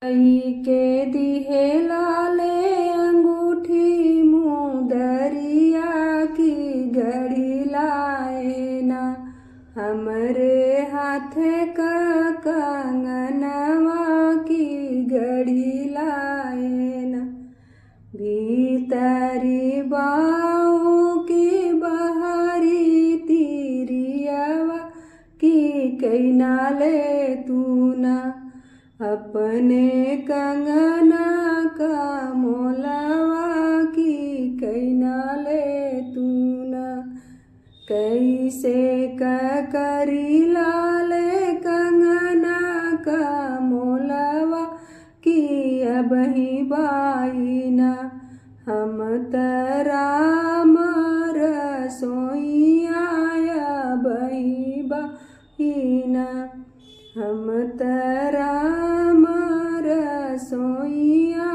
कई के दिहे लाले अंगूठी मुदरिया की घड़ी लाए ना हमरे हाथे का कंगनवा की घड़ी लाए ना भीतरी बाऊ की बहारी तिरियावा की कई नाले तू ना अपने कंगना का मोलवा की कई नाले तू ना कैसे करी लाले कंगना का मोलवा की अब ही बाई ना हम तराम रसोइया बही बाई ना हम तराम रसोइया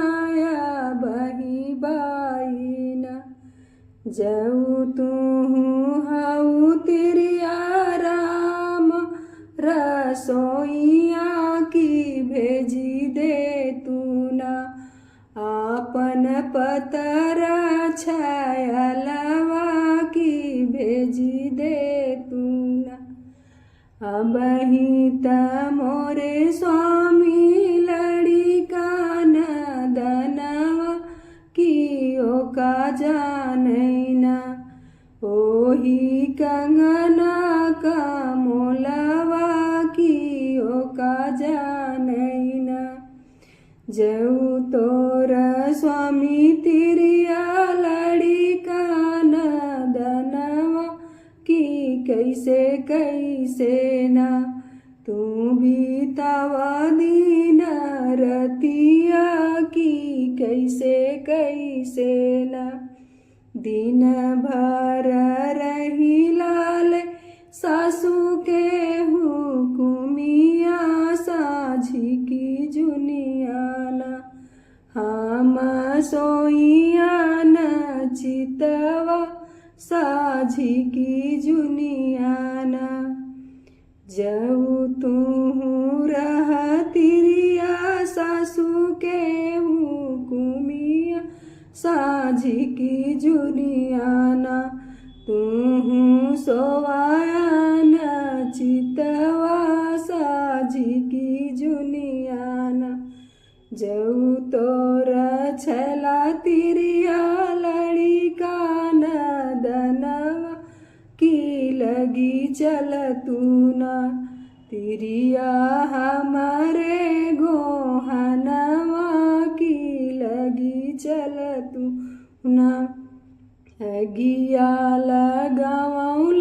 बही बाई ना जऊ तू हऊ तिरिया राम रसोइया की भेजी दे तू ना आपन पतर छयलवा की भेजी दे तू ना अब ही मोरे स्वामी लड़ी का नदनवा की ओका जानैना ओही कंगना का मोलवा की ओका जानैना जऊ तोर स्वामी तिरिया लड़ी का नदनवा की कैसे ना तू भी तवा दीन रतिया की कैसे ना दिन भर रही लाल सासू के हुकुमिया साझी की जुनिया ना हम सोइया न चितवा साझी की जुनिया ना जऊ तू रह तिरिया सासू के हुकुमिया साझी की जुनिया ना तू सोवाया न चितवा साझी की जुनिया ना जऊ तोरा छला तिरिया लड़ी का नदनवा की लगी चल तू ना तिरिया हमारे गोहनवा की लगी चल तू ना गिया लगाऊं